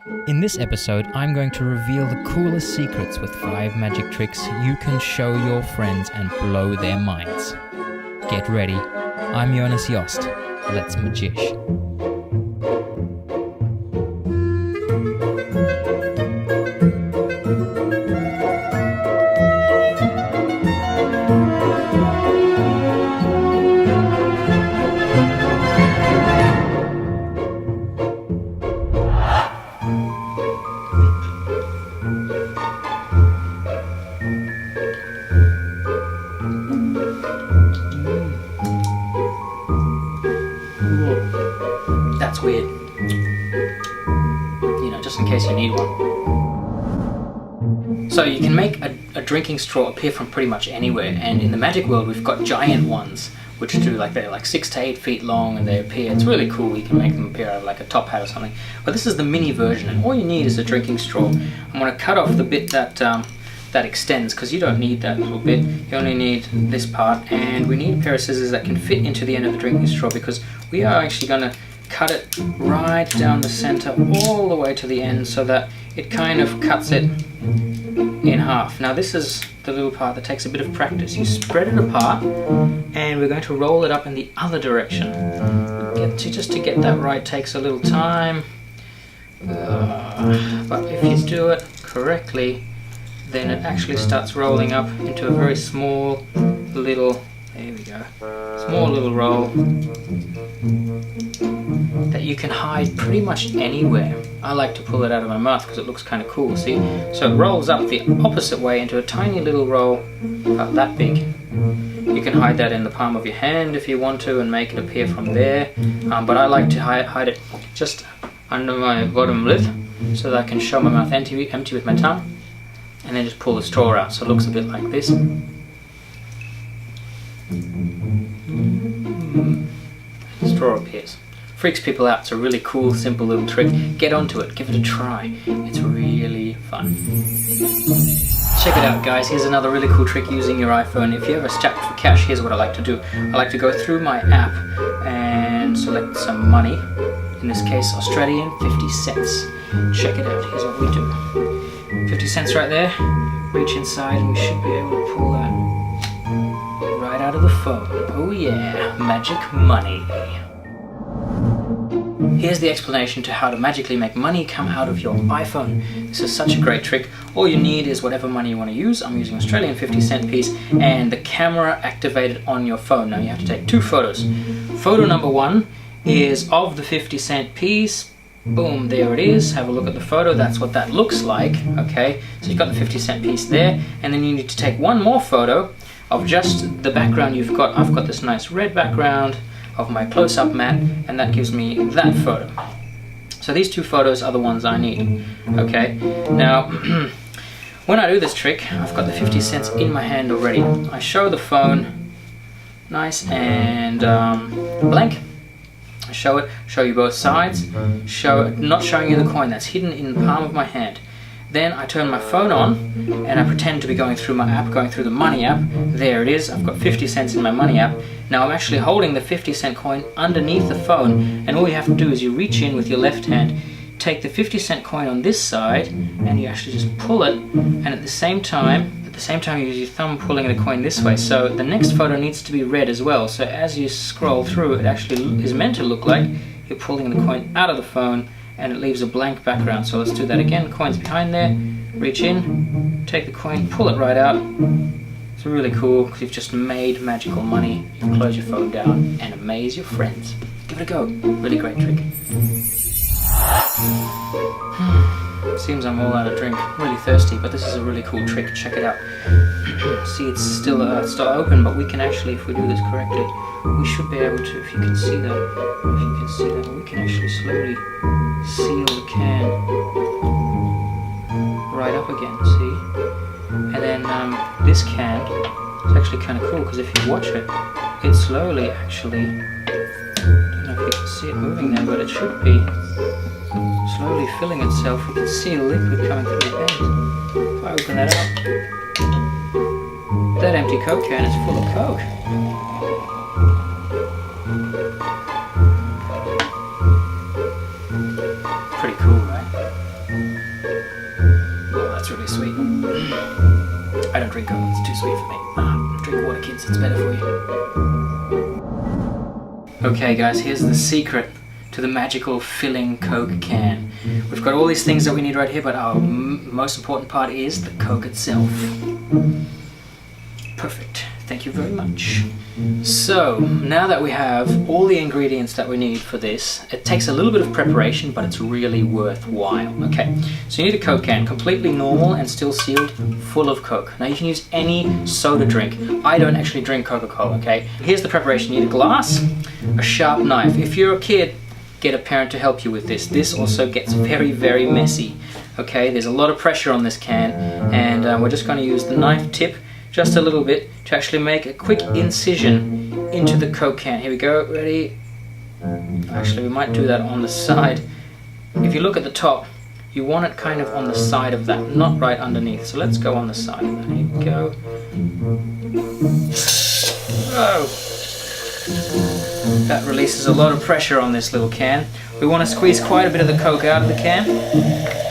In this episode, I'm going to reveal the coolest secrets with 5 magic tricks you can show your friends and blow their minds. Get ready. I'm Jonas Jost. Let's magish. That's weird. Just in case you need one. So you can make a drinking straw appear from pretty much anywhere, and in the magic world we've got giant ones which do they're like 6 to 8 feet long, and they appear. It's really cool. You can make them appear out of like a top hat or something. But this is the mini version, and all you need is a drinking straw. I'm going to cut off the bit that extends, because you don't need that little bit. You only need this part, and we need a pair of scissors that can fit into the end of the drinking straw, because we are actually going to cut it right down the center all the way to the end, so that it kind of cuts it in half. Now this is the little part that takes a bit of practice. You spread it apart, and we're going to roll it up in the other direction. Just to get that right takes a little time, but if you do it correctly, then it actually starts rolling up into a very small little, there we go, small little roll that you can hide pretty much anywhere. I like to pull it out of my mouth because it looks kind of cool, see? So it rolls up the opposite way into a tiny little roll about that big. You can hide that in the palm of your hand if you want to and make it appear from there, but I like to hide it just under my bottom lip so that I can show my mouth empty with my tongue, and then just pull the straw out so it looks a bit like this. The straw appears. Freaks people out. It's a really cool, simple little trick. Get onto it. Give it a try. It's really fun. Check it out, guys. Here's another really cool trick using your iPhone. If you're ever strapped for cash, here's what I like to do. I like to go through my app and select some money. In this case, Australian 50 cents. Check it out. Here's what we do. 50 cents right there. Reach inside and we should be able to pull that right out of the phone. Oh yeah, magic money. Here's the explanation to how to magically make money come out of your iPhone. This is such a great trick. All you need is whatever money you want to use. I'm using Australian 50 cent piece, and the camera activated on your phone. Now you have to take 2 photos. Photo number 1 is of the 50 cent piece. Boom, there it is. Have a look at the photo. That's what that looks like. Okay, so you've got the 50 cent piece there, and then you need to take one more photo of just the background you've got. I've got this nice red background of my close-up mat, and that gives me that photo. So these 2 photos are the ones I need. Okay, now when I do this trick, I've got the 50 cents in my hand already. I show the phone nice and blank. I show you both sides, not showing you the coin that's hidden in the palm of my hand. Then I turn my phone on and I pretend to be going through my app, going through the money app. There it is. I've got 50 cents in my money app. Now I'm actually holding the 50 cent coin underneath the phone, and all you have to do is you reach in with your left hand, take the 50 cent coin on this side, and you actually just pull it, and at the same time you use your thumb pulling the coin this way. So the next photo needs to be red as well. So as you scroll through, it actually is meant to look like you're pulling the coin out of the phone, and it leaves a blank background. So let's do that again. Coin's behind there. Reach in, take the coin, pull it right out. It's really cool because you've just made magical money. You can close your phone down and amaze your friends. Give it a go. Really great trick. Seems I'm all out of drink. Really thirsty, but this is a really cool trick. Check it out. See, it's still open, but we can actually, if we do this correctly, we should be able to, if you can see that, we can actually slowly seal the can right up again, see? And then this can is actually kind of cool, because if you watch it, it slowly actually, I don't know if you can see it moving there, but it should be slowly filling itself. You can see the liquid coming through the end. If I open that up, that empty Coke can is full of Coke. Pretty cool, right? Oh, that's really sweet. I don't drink Coke, it's too sweet for me. Drink water, kids, it's better for you. Okay guys, here's the secret to the magical filling Coke can. We've got all these things that we need right here, but our most important part is the Coke itself. Perfect. Thank you very much. So, now that we have all the ingredients that we need for this, it takes a little bit of preparation, but it's really worthwhile. Okay, so you need a Coke can, completely normal and still sealed, full of Coke. Now you can use any soda drink. I don't actually drink Coca-Cola, okay? Here's the preparation. You need a glass, a sharp knife. If you're a kid, get a parent to help you with this. This also gets very, very messy. Okay, there's a lot of pressure on this can, and we're just going to use the knife tip just a little bit to actually make a quick incision into the Coke can. Here we go, ready? Actually, we might do that on the side. If you look at the top, you want it kind of on the side of that, not right underneath. So let's go on the side of that. Here we go. Oh! That releases a lot of pressure on this little can. We want to squeeze quite a bit of the Coke out of the can,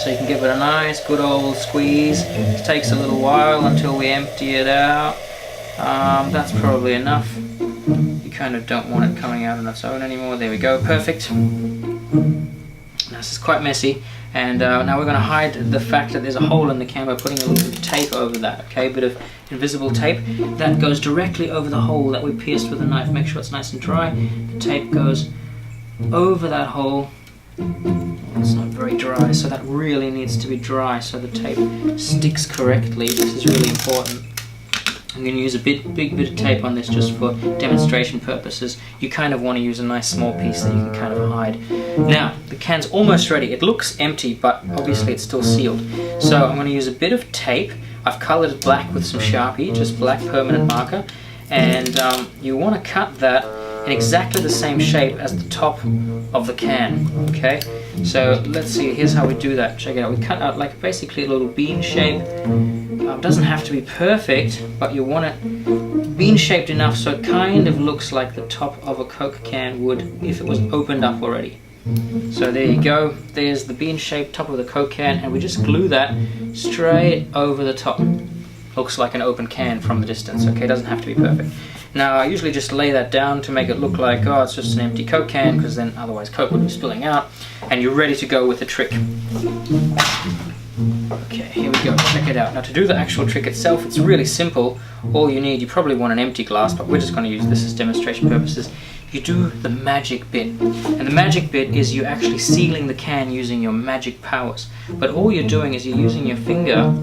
so you can give it a nice good old squeeze. It takes a little while until we empty it out. That's probably enough. You kind of don't want it coming out on its own anymore. There we go, perfect. Now this is quite messy, and now we're going to hide the fact that there's a hole in the can by putting a little bit of tape over that, okay? A bit of invisible tape that goes directly over the hole that we pierced with a knife. Make sure it's nice and dry. The tape goes over that hole. It's not very dry, so that really needs to be dry so the tape sticks correctly. This is really important. I'm going to use a big bit of tape on this just for demonstration purposes. You kind of want to use a nice small piece that you can kind of hide. Now, the can's almost ready. It looks empty, but obviously it's still sealed. So I'm going to use a bit of tape. I've colored it black with some Sharpie, just black permanent marker. And you want to cut that in exactly the same shape as the top of the can, okay? So let's see, here's how we do that. Check it out. We cut out like basically a little bean shape. It doesn't have to be perfect, but you want it bean shaped enough so it kind of looks like the top of a Coke can would if it was opened up already. So there you go, there's the bean shaped top of the Coke can, and we just glue that straight over the top. Looks like an open can from the distance, okay? Doesn't have to be perfect. Now I usually just lay that down to make it look like, oh, it's just an empty Coke can, because then otherwise Coke would be spilling out, and you're ready to go with the trick. Okay, here we go, check it out. Now to do the actual trick itself, it's really simple. All you need, you probably want an empty glass, but we're just going to use this as demonstration purposes. You do the magic bit, and the magic bit is you actually sealing the can using your magic powers. But all you're doing is you're using your finger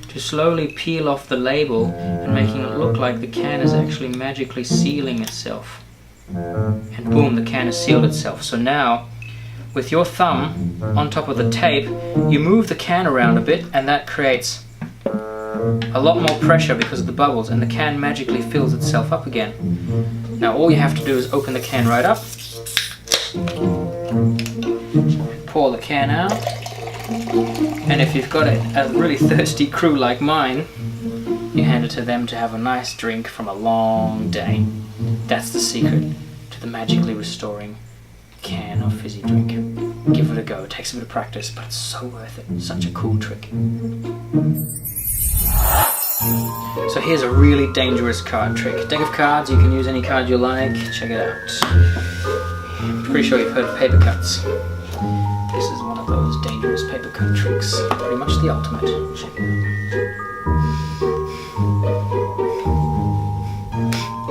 to slowly peel off the label and making it look like the can is actually magically sealing itself. And boom, the can has sealed itself. So now, with your thumb on top of the tape, you move the can around a bit, and that creates a lot more pressure because of the bubbles, and the can magically fills itself up again. Now all you have to do is open the can right up, pour the can out, and if you've got a really thirsty crew like mine, you hand it to them to have a nice drink from a long day. That's the secret to the magically restoring can of fizzy drink. Give it a go. It takes a bit of practice, but it's so worth it. Such a cool trick. So here's a really dangerous card trick. Deck of cards, you can use any card you like. Check it out. I'm pretty sure you've heard of paper cuts. This is one of those dangerous paper cut tricks. Pretty much the ultimate. Check it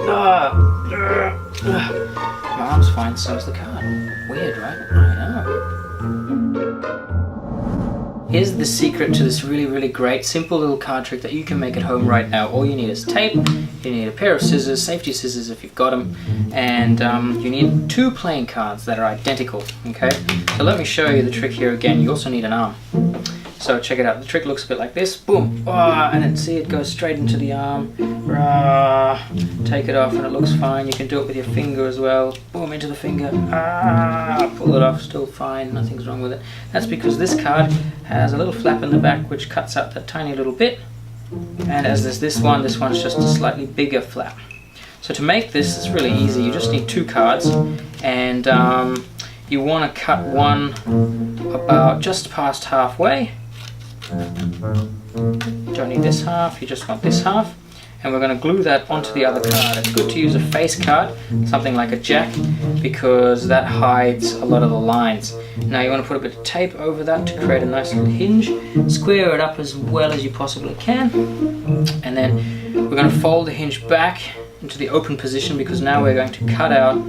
out. My arm's fine, so is the card. Weird, right? I know. Here's the secret to this really great simple little card trick that you can make at home right now. All you need is tape, you need a pair of scissors, safety scissors if you've got them, and you need 2 playing cards that are identical, okay? So let me show you the trick here again. You also need an arm. So check it out. The trick looks a bit like this. Boom! And then see it goes straight into the arm. Take it off and it looks fine. You can do it with your finger as well. Boom, into the finger. Pull it off, still fine. Nothing's wrong with it. That's because this card has a little flap in the back which cuts out that tiny little bit. And as there's this one's just a slightly bigger flap. So to make this, it's really easy. You just need 2 cards, and you want to cut one about just past halfway. You don't need this half, you just want this half. And we're going to glue that onto the other card. It's good to use a face card, something like a jack, because that hides a lot of the lines. Now you want to put a bit of tape over that to create a nice little hinge. Square it up as well as you possibly can. And then we're going to fold the hinge back into the open position, because now we're going to cut out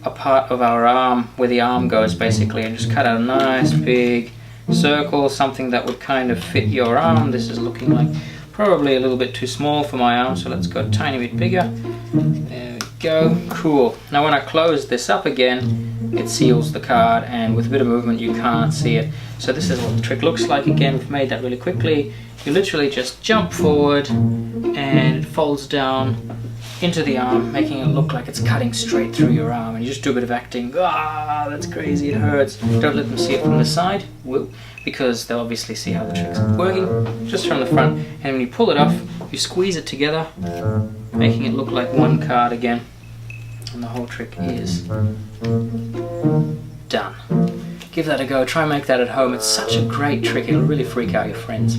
a part of our arm, where the arm goes basically, and just cut out a nice big circle, something that would kind of fit your arm. This is looking like probably a little bit too small for my arm, so let's go a tiny bit bigger. There we go, cool. Now when I close this up again, it seals the card, and with a bit of movement you can't see it. So this is what the trick looks like. Again, we've made that really quickly. You literally just jump forward and it folds down into the arm, making it look like it's cutting straight through your arm, and you just do a bit of acting. Ah, that's crazy, it hurts. Don't let them see it from the side, because they'll obviously see how the trick's working. Just from the front, and when you pull it off, you squeeze it together, making it look like one card again, and the whole trick is done. Give that a go, try and make that at home. It's such a great trick, it'll really freak out your friends.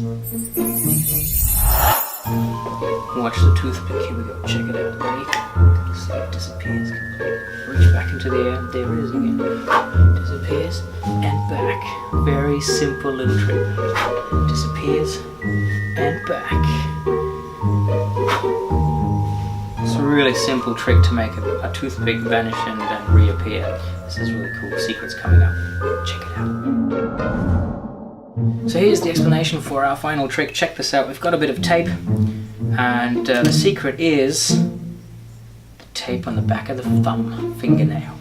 Watch the toothpick, here we go, check it out, ready? See it disappears completely. Reach back into the air, there it is again. Disappears, and back. Very simple little trick. Disappears, and back. It's a really simple trick to make a toothpick vanish and then reappear. This is really cool, secrets coming up. Check it out. So here's the explanation for our final trick. Check this out, we've got a bit of tape. And the secret is the tape on the back of the thumb fingernail.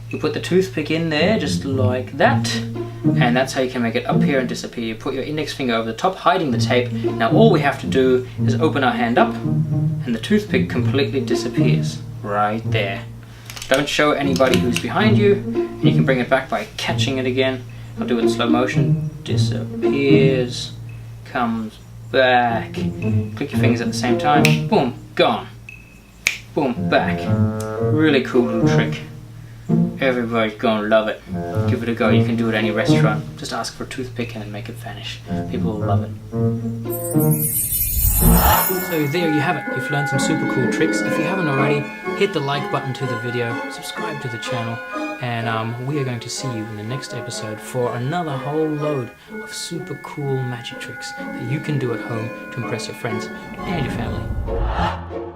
You put the toothpick in there just like that, and that's how you can make it appear and disappear. You put your index finger over the top, hiding the tape. Now all we have to do is open our hand up, and the toothpick completely disappears right there. Don't show anybody who's behind you, and you can bring it back by catching it again. I'll do it in slow motion. Disappears, comes back. Click your fingers at the same time. Boom, gone. Boom, back. Really cool little trick. Everybody's gonna love it. Give it a go. You can do it at any restaurant. Just ask for a toothpick and then make it vanish. People will love it. So there you have it. You've learned some super cool tricks. If you haven't already, hit the like button to the video, subscribe to the channel, and we are going to see you in the next episode for another whole load of super cool magic tricks that you can do at home to impress your friends and your family.